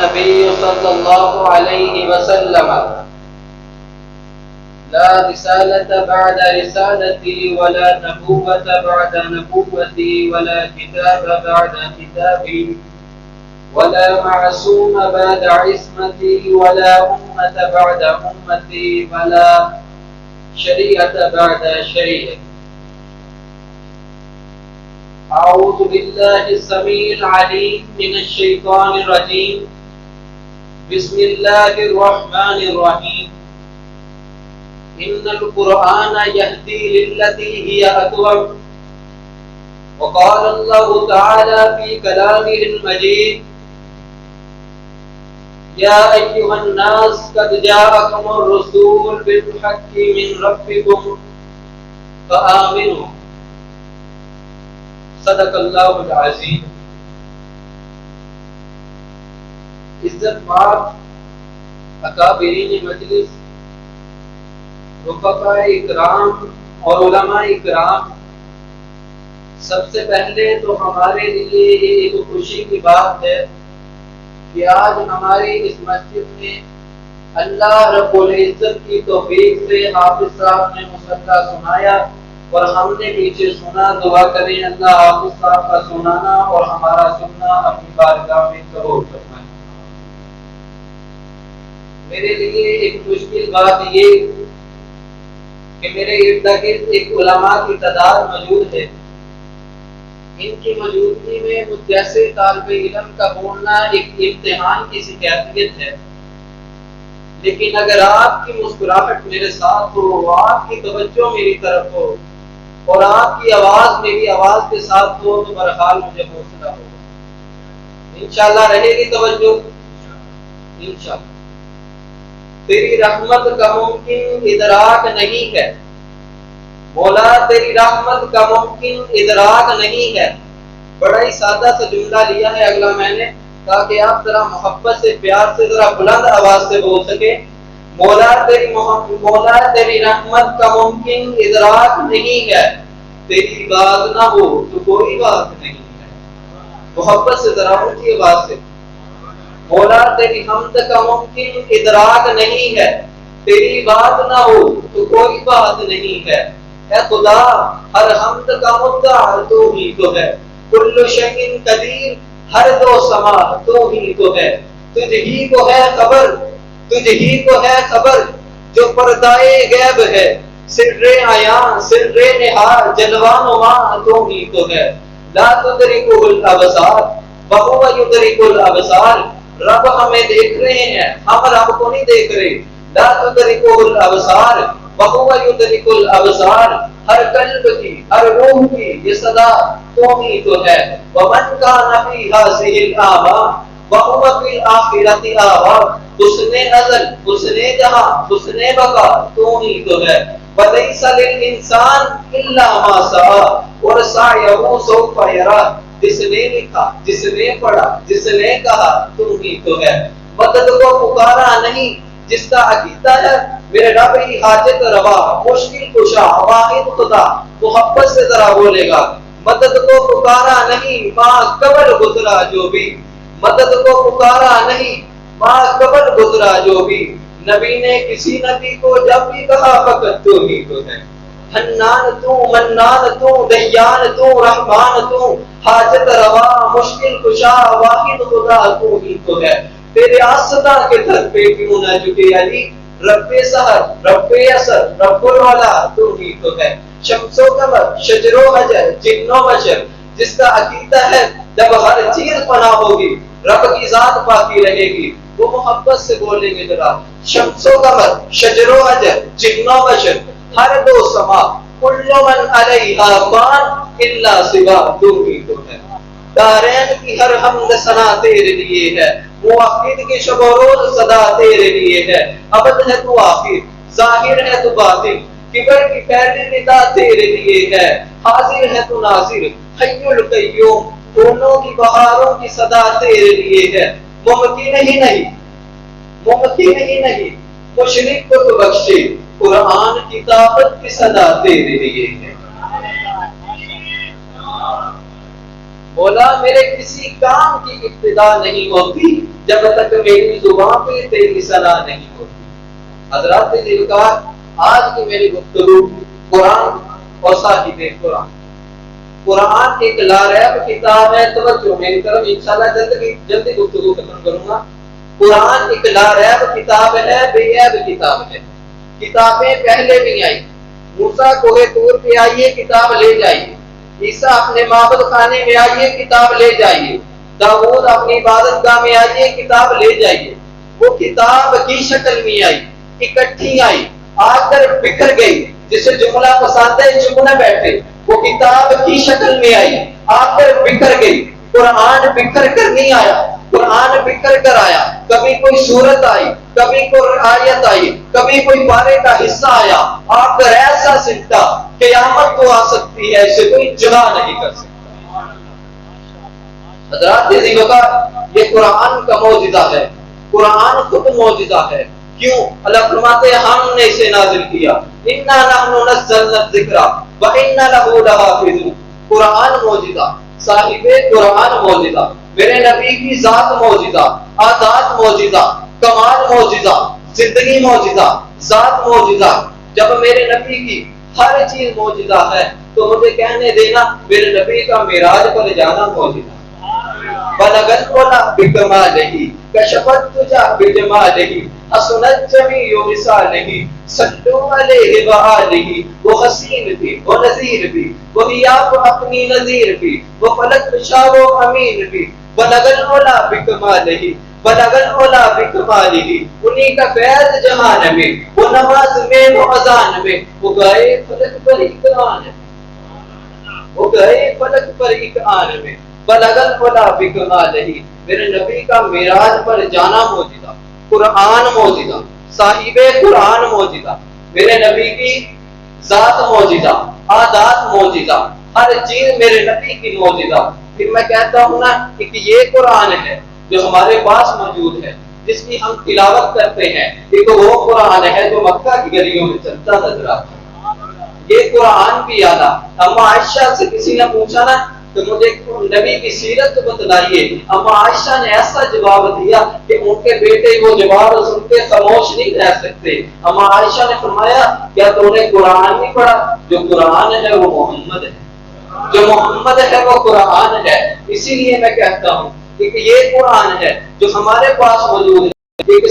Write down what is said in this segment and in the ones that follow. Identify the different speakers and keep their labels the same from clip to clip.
Speaker 1: النبي صلى الله عليه وسلم: لا رسالة بعد رسالتي ولا نبوة بعد نبوتي ولا كتاب بعد كتابي ولا معصوم بعد عصمتي ولا أمة بعد أمتي ولا شريعة بعد شريعتي. أعوذ بالله السميع العليم من الشيطان الرجيم. بسم الله الرحمن الرحيم. إن القرآن يهدي للتي هي أقوم. وقال الله تعالى في كلامه المجيد: يا أيها الناس قد جاءكم الرسول بالحق من ربكم فآمنوا. صدق اللہ العظیم. عزت مآب اکابرین مجلس، رفقاء اکرام اور علماء اکرام، سب سے پہلے تو ہمارے لیے یہ ایک خوشی کی بات ہے کہ آج ہماری اس مسجد میں اللہ رب العزت کی توفیق سے حافظ صاحب نے مصلی سنایا اور ہم نے پیچھے سنا. دعا کریں اللہ حافظ صاحب کا سنانا اور ہمارا سننا اپنی بارگاہ میں قبول فرمائے. میرے لیے ایک مشکل بات یہ کہ میرے ارد گرد ایک علماء کی تعداد موجود ہے. ان کی موجودگی میں مجھ جیسے طالب علم کا بولنا ایک امتحان کی سی کیفیت ہے. لیکن اگر آپ کی مسکراہٹ میرے ساتھ ہو، آپ کی توجہ میری طرف ہو اور آپ کی آواز میری آواز کے ساتھ ہو تو بہرحال مجھے حوصلہ ہوگا. انشاءاللہ رہے گی توجہ انشاءاللہ. تیری رحمت کا ممکن ادراک نہیں ہے مولا، تیری رحمت کا ممکن ادراک نہیں ہے. بڑا ہی سادہ سا جملہ لیا ہے اگلا میں نے تاکہ آپ ذرا محبت سے، پیار سے، ذرا بلند آواز سے بول سکے: مولا تیری رحمت کا ممکن ادراک نہیں ہے، تیری بات نہ ہو تو کوئی بات نہیں ہے. محبت سے ذرا اونچی آواز سے: مولا تیری حمد کا ممکن ادراک نہیں ہے، تیری بات نہ ہو تو کوئی بات نہیں ہے. اے خدا ہر حمد کا مدعا تو ہی تو ہے، کل شیء قدیر، ہر دو سما تو ہی تو ہے. تجھ ہی کو ہے خبر، تجھ ہی کو ہے خبر جو پردائے غیب ہے، سر عیاں سر نہار جلوہ نما تو ہی تو ہے. لا تدرکہ الابصار وہو یدرک الابصار. رب ہمیں دیکھ رہے ہیں، ہم رب کو نہیں دیکھ رہے. لا تدرکہ الابصار وہو یدرک الابصار. ہر قلب کی، ہر روح کی یہ صدا تو ہی تو ہے. ومن کان فی ہذہ الاعمى وہو فی الآخرۃ اعویٰ. حسن نظر، حسن جہاں، حسن بقا تو ہی تو ہے. ولیس للانسان الا ما سعی وسعیہ سوف یری. جس نے لکھا، جس نے پڑھا، جس نے کہا تو ہی تو ہے. مدد کو پکارا نہیں جس کا عقیدہ ہے میرے رب ہی حاجت روا، مشکل کشا، واحد خدا. محبت سے ذرا بولے گا: مدد کو پکارا نہیں ماں قبل گزرا جو بھی. مدد کو پکارا نہیں ماں قبل گزرا جو بھی. نبی نے کسی نبی کو جب بھی کہا فقط تو ہی تو ہے. حنان تو، منان تو، دیان تو، رحمان تو، حاجت روا، مشکل کشا، واحد خدا تو ہی تو ہے. تیرے آسدا کے در پہ کیوں نہ جھکے علی. رب سحر، رب اثر، رب العلا تو ہی تو ہے. شمس و قمر، شجر و حجر، جن و بشر. جس کا عقیدہ ہے جب ہر چیز فنا ہوگی رب کی ذات باقی رہے گی، وہ محبت سے بولیں گے ذرا: شمس و قمر، شجر و حجر، جن و بشر، ہر دو سما، کل من علیہا فان الا سوا تو ہی تو ہے. دارین کی ہر حمد ثنا تیرے لیے ہے، موحد کی شب و روز صدا تیرے لیے ہے. ابد ہے تو آخر، ظاہر ہے تو باطن، کبر کی پہلی ندا تیرے لیے ہے. حاضر ہے تو ناظر، حی القیوم، پھولوں کی بہاروں کی صدا تیرے لیے ہے. ممکن ہی نہیں، ممکن ہی نہیں، مشرق کو تو بخشے، قرآن کی طاقت کی صدا تیرے لیے ہے. بولا میرے کسی کام کی ابتدا نہیں ہوتی جب تک میری زبان پہ تیری صلاح نہیں ہوتی۔ حضرات ذوالفقار، آج کی میری گفتگو قرآن اور صاحب قرآن۔ قرآن ایک لاریب کتاب ہے، توجہ میری طرف، انشاءاللہ جلدی گفتگو ختم کروں گا۔ قرآن ایک لاریب کتاب ہے، بے عیب کتاب ہے۔ کتابیں پہلے بھی آئی، موسیٰ کوہ طور پہ آئیے کتاب لے جائیے، عیسیٰ اپنے معبد خانے میں آئیے کتاب لے جائیے، داؤد اپنی عبادت گاہ میں آئیے کتاب لے جائیے۔ وہ کتاب کی شکل میں آئی، اکٹھی آئی، آ کر بکھر گئی۔ جسے جملہ پسند ہے چپ نہ بیٹھے، وہ کتاب کی شکل میں آئی، آ کر بکھر گئی۔ قرآن بکھر کر نہیں آیا، قرآن بکھر کر آیا۔ کبھی کوئی سورت آئی، کبھی کوئی آیت آئی، کبھی کوئی پارے کا حصہ آیا، آ کر ایسا سمٹا قیامت تو آ سکتی ہے، اسے کوئی جگہ نہیں کر سکتا۔ حضرات ذوالفقار، یہ قرآن کا معجزہ ہے، قرآن خود معجزہ ہے۔ کیوں؟ اللہ فرماتے ہیں ہم نے اسے نازل کیا، اِنَّا نَحْنُ نَزَّلْنَا الذِّكْرَ وَإِنَّا لَهُ لَحَافِظُونَ۔ قرآن معجزہ، صاحب قرآن معجزہ، میرے نبی کی ذات معجزہ، عادات معجزہ، کمال معجزہ، زندگی معجزہ، ذات معجزہ۔ جب میرے نبی کی ہر چیز معجزہ ہے تو مجھے کہنے دینا میرے نبی کا معراج پر جانا معجزہ۔ بلغ العلا بکمالہ کشف الدجی بجمالہ حسن الجمیع بصالہ صلوا علیہ وآلہ۔ وہ حسین بھی، وہ نذیر بھی، وہ غیاث اپنی نذیر بھی، وہ فلک بشا و امین بھی۔ بلغ العلا بکمالہ، بلغ العلا بکمالہ، انہی کا فیض جہان میں، وہ نماز میں، وہ اذان میں، وہ گئے فلک پر ایک آن میں، وہ گئے فلک پر ایک آن میں۔ بلغ العلا بکمالہ، میرے نبی کا معراج پر جانا معجزہ، قرآن معجزہ، صاحب قرآن معجزہ، میرے نبی کی ذات معجزہ، عادات معجزہ، ہر چیز میرے نبی کی معجزہ۔ پھر میں کہتا ہوں نا کہ یہ قرآن ہے جو ہمارے پاس موجود ہے، جس کی ہم تلاوت کرتے ہیں، ایک وہ قرآن ہے جو مکہ کی گلیوں میں چلتا نظر آتا ہے۔ یہ قرآن بھی اعلیٰ۔ اما عائشہ سے کسی نے پوچھا نا تو مجھے نبی کی سیرت بتلائیے، اما عائشہ نے ایسا جواب دیا کہ ان کے بیٹے وہ جواب سن کے خاموش نہیں رہ سکتے۔ اما عائشہ نے فرمایا کیا تم نے قرآن نہیں پڑھا؟ جو قرآن ہے وہ محمد ہے، جو محمد ہے وہ قرآن ہے۔ اسی لیے میں کہتا ہوں کہ یہ قرآن ہے جو ہمارے پاس موجود ہے۔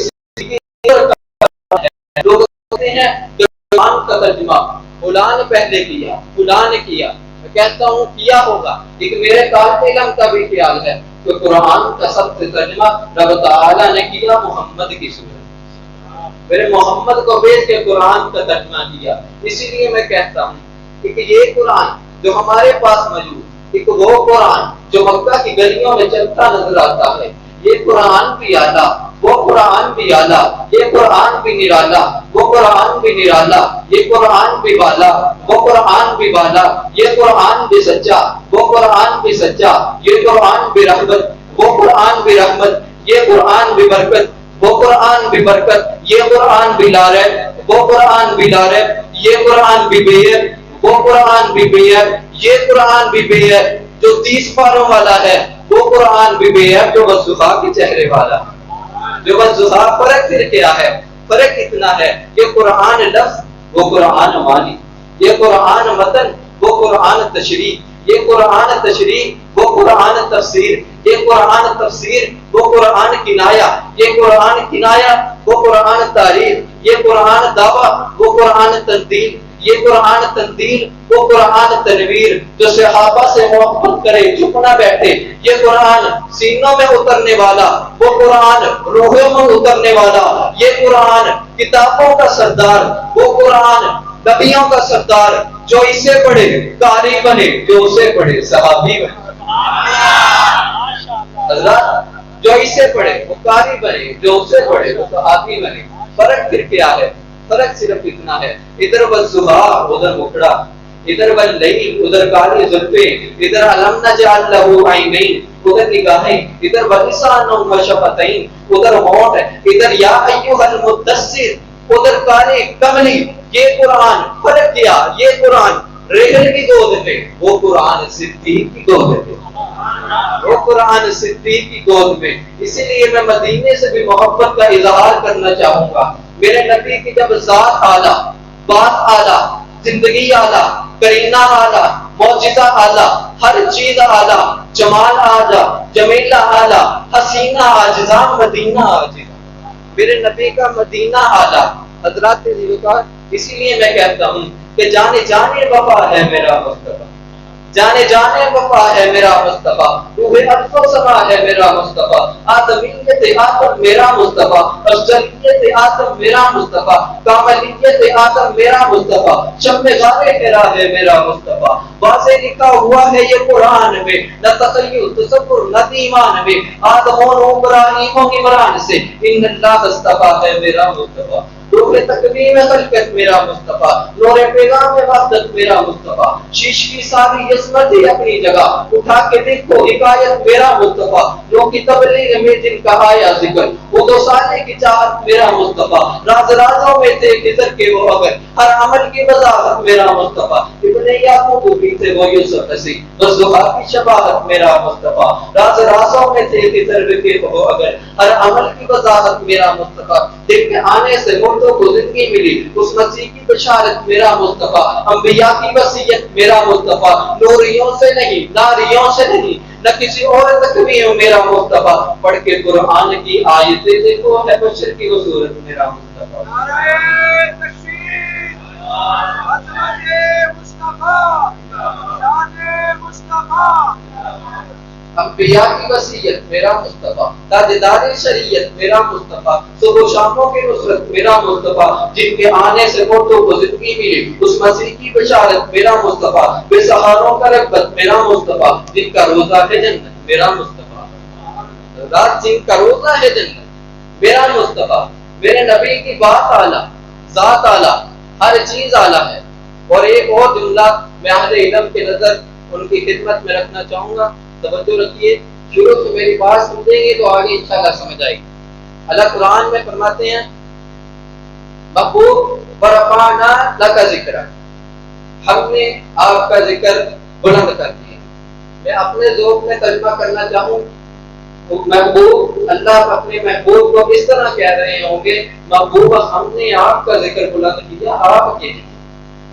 Speaker 1: لوگ کہتے ہیں کہ قرآن کا ترجمہ فلاں نے پہلے کیا، فلاں نے کیا۔ میں کہتا ہوں کیا ہوگا، لیکن میرے طالب علم کا بھی خیال ہے کہ قرآن کا سب سے ترجمہ رب تعالیٰ نے کیا محمد کی صورت، میرے محمد کو بھیج کے قرآن کا ترجمہ کیا۔ اسی لیے میں کہتا ہوں کہ یہ قرآن جو ہمارے پاس موجود، ایک وہ قرآن جو مکہ کی گلیوں میں چلتا نظر آتا ہے، یہ قرآن بھی اعلیٰ، وہ قرآن بھی اعلیٰ، یہ قرآن بھی نرالا، وہ قرآن بھی نرالا، یہ قرآن بھی بالا، وہ قرآن بھی بالا، یہ قرآن بھی سچا، وہ قرآن بھی سچا، یہ قرآن بھی رحمت، وہ قرآن بھی رحمت، یہ قرآن بھی برکت، وہ قرآن بھی برکت، یہ قرآن بھی لارب، وہ قرآن بھی لارب، یہ قرآن بھی بیر، وہ قرآن بھی بیر، یہ قرآن بھی بیر جو 30 پاروں والا ہے، وہ قرآن بھی بیر جو والضحیٰ کے چہرے والا ہے۔ جو والضحیٰ فرق پھر کیا ہے؟ فرق اتنا ہے، یہ قرآن لفظ، وہ قرآن معنی، یہ قرآن متن، وہ قرآن تشریح، یہ قرآن تشریح، وہ قرآن تفسیر، یہ قرآن تفسیر، وہ قرآن کنایا، یہ قرآن کنایا، وہ قرآن تعریف، یہ قرآن دعویٰ، وہ قرآن تنزیل، یہ قرآن تنزیل، وہ قرآن تنویر جو صحابہ سے محبت کرے چپ نہ بیٹھے، یہ قرآن سینوں میں اترنے والا، وہ قرآن روحوں میں اترنے والا، یہ قرآن کتابوں کا سردار، وہ قرآن نبیوں کا سردار جو اسے پڑھے قاری بنے، جو اسے پڑھے صحابی بنے۔ حضرات جو اسے پڑھے وہ قاری بنے، جو اسے پڑھے وہ صحابی بنے۔ فرق پھر کیا ہے؟ فرق صرف اتنا ہے، ادھر والضحیٰ ادھر مکڑا، ادھر واللیل ادھر کالی زلفیں، ادھر الم نجعل لہ عینین ادھر نگاہیں، ادھر ولسانا وشفتین ادھر ہونٹ، ادھر یا ایھا المدثر ادھر کالی کملی۔ یہ قرآن فرق کیا؟ یہ قرآن ریحل کی دودھ میں، وہ قرآن صدیق کی دودھ میں۔ وہ قرآن صدیق کی گود میں. اسی لیے میں مدینے سے بھی محبت کا اظہار کرنا چاہوں گا. میرے نبی کی جب ذات اعلیٰ، بات اعلیٰ، زندگی اعلیٰ، کرینہ اعلیٰ، معجزہ اعلیٰ، ہر چیز اعلیٰ، جمال اعلیٰ، جمیلہ اعلیٰ، حسینہ عاجزہ، مدینہ عاجزہ. میرے نبی کا مدینہ اعلیٰ. حضرات کا اسی لیے میں کہتا ہوں کہ جانے جانے وفا ہے میرا مصطفیٰ، جانے جانے وفا ہے میرا مصطفیٰ، روح الف و سما ہے میرا مصطفیٰ، آدمیت آدم میرا مصطفیٰ، اشجریت آدم میرا مصطفیٰ، کاملیت آدم میرا مصطفیٰ، شم غار حرا ہے میرا مصطفیٰ. واضح لکھا ہوا ہے یہ قرآن میں، نہ تخیل تصور نہ ایمان میں، آدم و ابراہیم و عمران سے ان اللہ اصطفیٰ ہے میرا مصطفیٰ. روح تکوین خلقت میرا مصطفیٰ، نور پیغام وحدت میرا مصطفیٰ. شیش کی ساری عصمت ہے اپنی جگہ، اٹھا کے دیکھو حکایت میرا مصطفیٰ. لوگ کی تبلیغ میں جن کا آیا ذکر، وہ 2 سالے کی چاہت میرا مصطفیٰ. راز رازوں میں تھے خضر کے وہ اگر، ہر عمل کی وضاحت میرا مصطفیٰ. ابن یعقوب بھی تھے وہ یوسف نسی، بس دعا کی شفاعت میرا مصطفیٰ. راز رازوں میں تھے خضر کے وہ اگر، ہر عمل کی وضاحت میرا مصطفیٰ. دل کے آنے سے مردوں کو زندگی ملی، اس مسیح کی بشارت میرا مصطفیٰ. انبیاء کی وصیت میرا مصطفیٰ، نوریوں سے نہیں، ناریوں سے نہیں، نہ کسی اور تکوین میرا مصطفیٰ. پڑھ کے قرآن کی آیتیں دیکھو ہے بشر کی وہ صورت میرا مصطفیٰ.
Speaker 2: نعرہ تکبیر، عظمت مصطفیٰ، شان مصطفیٰ.
Speaker 1: انبیاء کی وصیت میرا مصطفیٰ، تاجدار شریعت میرا مصطفیٰ، صبح و شاموں کی نصرت میرا مصطفیٰ. جن کے آنے سے مردوں کو زندگی ملی، اس مسیح کی بشارت میرا مصطفیٰ. بے سہاروں کا رغبت میرا مصطفیٰ، جن کا روزہ ہے جنت میرا مصطفیٰ. رات جن کا روزہ ہے جنت میرا مصطفیٰ. میرے نبی کی بات اعلیٰ، ذات اعلیٰ، ہر چیز اعلیٰ ہے. اور ایک اور جملہ میں اہل علم کے نظر ان کی خدمت میں رکھنا چاہوں گا. توجہ رکھیے، شروع سے میری بات سمجھیں گے تو آگے انشاءاللہ سمجھ آئے گی. اللہ قرآن میں فرماتے ہیں محبوب ورفعنا لک ذکرک، ہم نے آپ کا ذکر بلند کر دیا. میں اپنے ذوق میں ترجمہ کرنا چاہوں، محبوب، اللہ اپنے محبوب کو اس طرح کہہ رہے ہوں گے محبوب ہم نے آپ کا ذکر بلند کیا آپ کے لیے.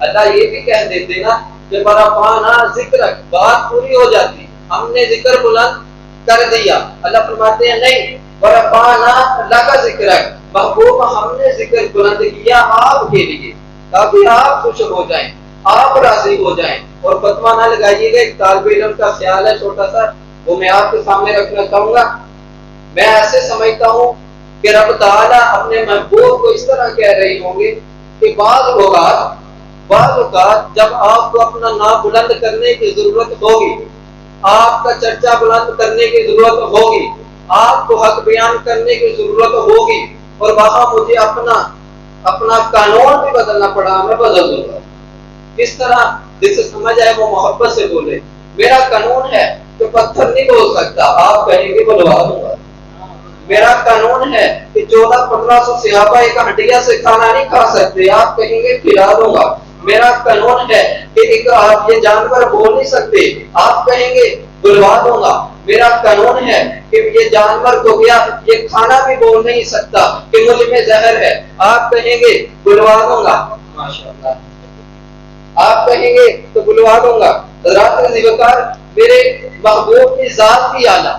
Speaker 1: اللہ یہ بھی کہہ دیتے نا کہ ورفعنا ذکرک، بات پوری ہو جاتی، ہم نے ذکر بلند کر دیا. اللہ فرماتے ہیں نہیں، ورفعنا لک ذکرک، محبوب ہم نے ذکر بلند کیا آپ کے لیے تاکہ آپ خوش ہو جائیں، آپ راضی ہو جائیں. اور فتویٰ نہ لگائیے گا، ایک طالب علم کا خیال ہے چھوٹا سا، وہ میں آپ کے سامنے رکھنا چاہوں گا. میں ایسے سمجھتا ہوں کہ رب تعالیٰ اپنے محبوب کو اس طرح کہہ رہے ہوں گے کہ بعض اوقات جب آپ کو اپنا نام بلند کرنے کی ضرورت ہوگی، آپ کا چرچا بلند کرنے کی ضرورت ہوگی، آپ کو حق بیان کرنے کی ضرورت ہوگی، اور وہاں مجھے اپنا قانون بھی بدلنا پڑا، میں بدل دوں گا. اس طرح جس سے سمجھ آئے وہ محبت سے بولے. میرا قانون ہے کہ پتھر نہیں بول سکتا، آپ کہیں گے بلوا دوں گا. میرا قانون ہے کہ 1400-1500 صحابہ ایک ہڈیا سے کھانا نہیں کھا سکتے، آپ کہیں گے کھلا دوں گا. میرا قانون ہے کہ آپ یہ جانور بول نہیں سکتے، آپ کہیں گے بلوا دوں گا. میرا قانون ہے کہ یہ جانور کو کیا یہ کھانا بھی بول نہیں سکتا کہ مجھ میں زہر ہے، آپ کہیں گے بلوا دوں گا. ماشاءاللہ، آپ کہیں گے تو بلوا دوں گا. حضرات ذوالفقار، میرے محبوب کی ذات بھی اعلیٰ،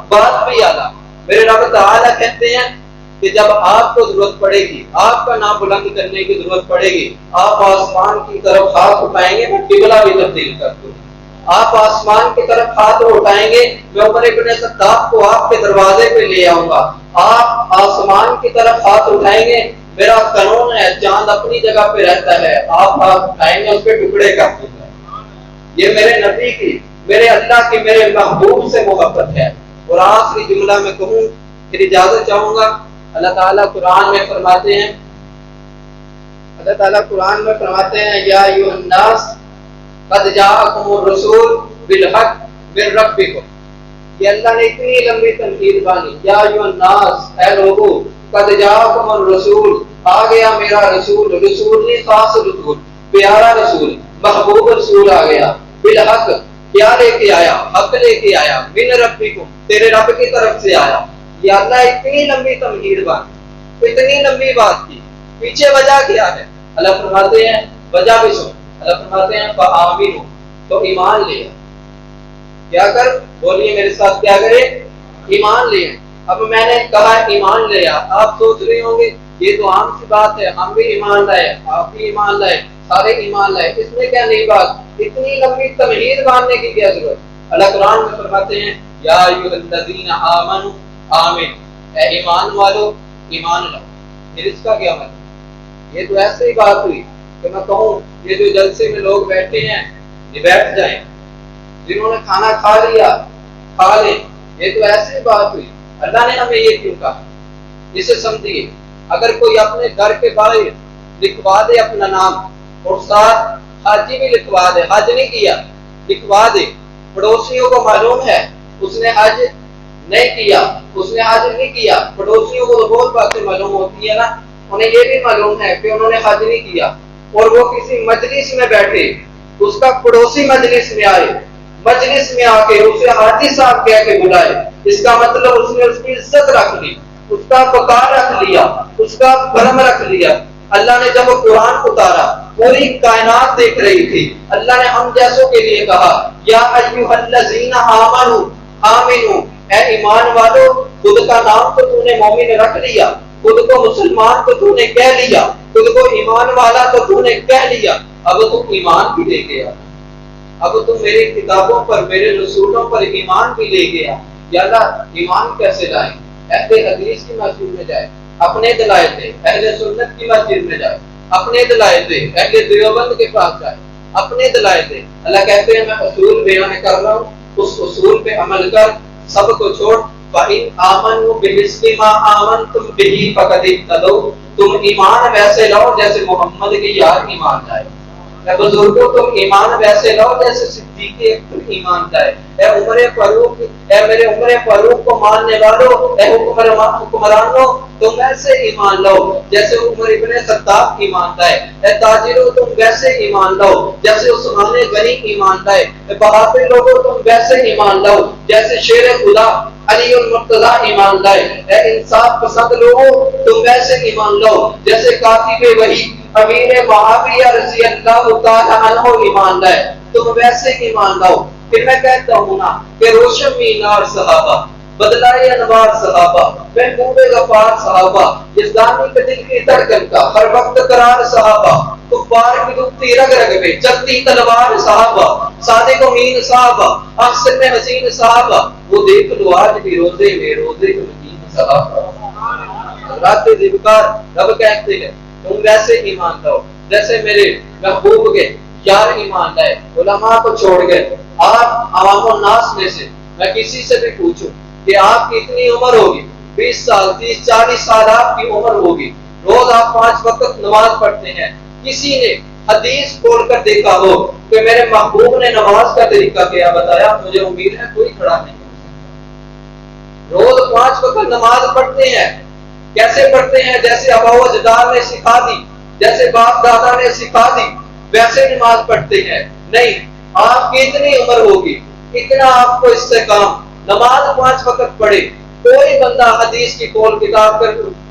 Speaker 1: بات بھی اعلیٰ. میرے رب تعالیٰ کہتے ہیں کہ جب آپ کو ضرورت پڑے گی، آپ کا نام بلند کرنے کی ضرورت پڑے گی، آپ آسمان کی طرف ہاتھ اٹھائیں گے، میں قبلہ بھی تبدیل کر دوں. آپ آسمان کی طرف ہاتھ اٹھائیں گے، میں عمر ابن خطاب کو آپ کے دروازے پہ لے آؤں گا. آپ آسمان کی طرف ہاتھ اٹھائیں گے، میرا قانون ہے چاند اپنی جگہ پہ رہتا ہے، آپ ہاتھ اٹھائیں گے اس پہ ٹکڑے کر دوں گا. یہ میرے نبی کی، میرے اللہ کی، میرے محبوب سے محبت ہے. اور آخری جملہ میں کہوں پھر اجازت چاہوں گا. اللہ تعالیٰ قرآن میں فرماتے ہیں یا ایھا الناس قد جاءکم الرسول بالحق من ربکم. یہ اللہ نے اتنی لمبی تنقید بانی، یا ایھا الناس، اے لوگو، قد جاءکم الرسول، آ گیا میرا رسول. رسول نہیں، خاص رسول، پیارا رسول، محبوب رسول آ گیا. بالحق، کیا لے کے آیا؟ حق لے کے آیا، من ربکم، تیرے رب کی طرف سے آیا۔ یا اللہ اتنی لمبی تمہید بات، اتنی لمبی بات کی، پیچھے وجہ کیا ہے؟ اللہ فرماتے ہیں وجہ بھی سن، اللہ فرماتے ہیں فآمنوا، تو ایمان لے۔ کیا کر؟ بولیے میرے ساتھ، کیا کرے؟ ایمان لے۔ اب میں نے کہا ایمان لے، آپ سوچ رہے ہوں گے یہ تو عام سی بات ہے، ہم بھی ایمان لائے، آپ بھی ایمان لائے، سارے ایمان لائے، اس میں کیا نئی بات؟ اتنی لمبی تمہید باندھنے کی کیا ضرورت؟ اللہ قرآن میں فرماتے ہیں یا ایھا الذین آمنوا آمنوا، اے ایمان والو ایمان لاؤ۔ پھر اس کا کیا مطلب؟ یہ تو ایسے ہی بات ہوئی کہ میں کہوں یہ جو جلسے میں لوگ بیٹھے ہیں یہ بیٹھ جائیں، جنہوں نے کھانا کھا لیا کھا لیں، یہ تو ایسے ہی بات ہوئی۔ اللہ نے ہمیں یہ کیوں کہا؟ اسے سمجھیے، اگر کوئی اپنے گھر کے باہر لکھوا دے اپنا نام اور ساتھ حاجی بھی لکھوا دے، حج نہیں کیا لکھوا دے، پڑوسیوں کو معلوم ہے اس نے حج نہیں کیا، اس نے حج نہیں کیا، پڑوسیوں کو تو بہت باتیں معلوم ہوتی ہے نا، انہیں یہ بھی معلوم ہے کہ انہوں نے حج نہیں کیا، اور وہ کسی مجلس میں بیٹھے، اس کا پڑوسی مجلس میں آئے، مجلس میں آ کے اسے حاجی صاحب کہہ کے بلائے، اس کا مطلب اس نے اس کی عزت رکھ لی، اس کا وقار رکھ لیا، اس کا کرم رکھ لیا۔ اللہ نے جب قرآن اتارا پوری کائنات دیکھ رہی تھی، اللہ نے ہم جیسوں کے لیے کہا یا ایھا الذین آمنوا آمنوا، اے ایمان والو خود کا نام تو تو نے مومن رکھ لیا، خود کو مسلمان تو تو نے کہہ لیا، خود کو ایمان والا تو تو نے کہہ لیا، اب تو ایمان بھی لے گیا، اب تم میری کتابوں پر میرے رسولوں پر ایمان بھی لے گیا۔ یا اللہ ایمان کیسے لائیں؟ اہل حدیث کی مسجد میں جائے اپنے دلائل دے، اہل سنت کی مسجد میں جائے اپنے دلائل دے، اہل دیوبند کے پاس جائے اپنے دلائل دے۔ اللہ کہتے ہیں میں اصول بیان کر رہا ہوں، اس اصول پہ عمل کر، سب کو چھوڑ۔ فَإِنْ آمَنُوا بِمِثْلِ مَا آمَنْتُمْ بِهِ فَقَدِ اهْتَدَوْا، تم ایمان ویسے لاؤ جیسے محمد کی یاد ایمان لائے۔ اے بزرگوں تم ایمان ویسے لاؤ جیسے صدیق اکبر ایمان لائے۔ اے عمر فاروق، اے میرے عمر فاروق کو ماننے والوں، اے حکمرانوں تم ویسے ایمان لاؤ جیسے عمر ابن خطاب ایمان لائے۔ اے تاجروں تم ویسے ایمان لاؤ جیسے عثمان غنی ایمان لائے۔ اے بہادر لوگوں تم ویسے ایمان لاؤ جیسے شیر خدا علی المرتضیٰ ایمان لائے۔ اے انصاف پسند لوگوں تم ویسے ایمان لاؤ جیسے کاتب وحی امیر معاویہ رضی اللہ تعالی عنہ ایمان لائے، تم ویسے ایمان لاؤ۔ پھر میں کہتا ہوں نا کہ روشن مینار صحابہ، بدلائے انوار صحابہ، محبوب غفار صحابہ، یزدانی کے دل کی دھڑکن کا ہر وقت قرار صحابہ، کفار کی دکھتی رگ رگ میں چلتی تلوار صحابہ، صادق امین صحابہ، احسن حسین صحابہ، وہ دیکھ لو آج بھی روزے میں روزے کے مدین صحابہ۔ حضرات ذوالفقار رب کہتے ہیں تم ویسے ایمان لاؤ جیسے میرے محبوب کے یار ایمان لائے۔ علماء کو چھوڑ گئے، آپ عوام الناس میں سے میں کسی سے بھی پوچھوں کہ آپ کی اتنی عمر ہوگی، 20 سال 30 40 سال آپ کی عمر ہوگی، روز آپ 5 وقت نماز پڑھتے ہیں، کسی نے حدیث کھول کر دیکھا ہو کہ میرے محبوب نے نماز کا طریقہ کیا بتایا؟ مجھے امید ہے کوئی کھڑا نہیں ہو سکتا۔ روز 5 وقت نماز پڑھتے ہیں، کیسے پڑھتے ہیں؟ جیسے آبا و اجداد نے سکھا دی، جیسے باپ دادا نے سکھا دی ویسے نماز پڑھتے ہیں؟ نہیں، آپ کی اتنی عمر ہوگی، اتنا آپ کو اس سے کام، نماز 5 وقت پڑھے۔ کوئی بندہ حدیث کی کتاب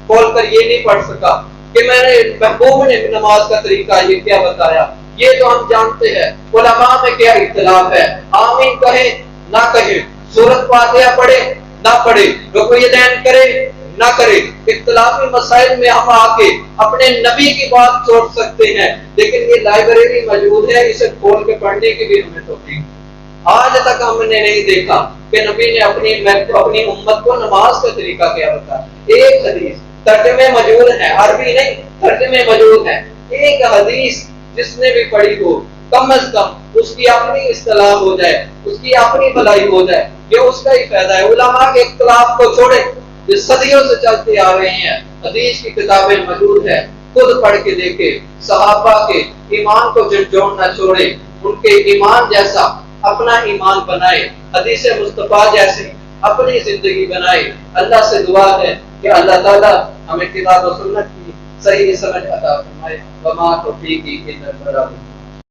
Speaker 1: کھول کر یہ نہیں پڑھ سکا کہ میں نے محبوب نے نماز کا طریقہ یہ کیا بتایا۔ یہ تو ہم جانتے ہیں علماء میں کیا اختلاف ہے، آمین کہیں نہ کہیں، سورۃ فاتحہ پڑھے نہ پڑھے، رکوع یدین کرے نہ کرے، اختلافی مسائل میں ہم آ کے اپنے نبی کی بات چھوڑ سکتے ہیں، لیکن یہ لائبریری موجود ہے، اسے کھول کے پڑھنے کی بھی ہمیں توفیق۔ آج تک ہم نے نہیں دیکھا کہ نبی نے اپنی امت کو نماز کا طریقہ کیا بتایا۔ ایک حدیث ترجمے موجود ہیں، عربی نہیں ترجمے موجود ہیں، ایک حدیث جس نے بھی پڑھی ہو کم از کم اس کی اپنی اصطلاح ہو جائے، اس کی اپنی بھلائی ہو جائے، یہ اس کا ہی فائدہ ہے۔ علماء کے اختلاف کو چھوڑے جو صدیوں سے چلتے آ رہے ہیں، حدیث کی کتابیں موجود ہیں، خود پڑھ کے دیکھے، صحابہ کے ایمان کو جھنجھوڑنا چھوڑے، ان کے ایمان جیسا اپنا ایمان بنائے، حدیث مصطفیٰ جیسی اپنی زندگی بنائے۔ اللہ سے دعا ہے کہ اللہ تعالیٰ ہمیں کتاب و سنت کی صحیح سمجھ عطا فرمائے۔ وما توفیقی الا باللہ۔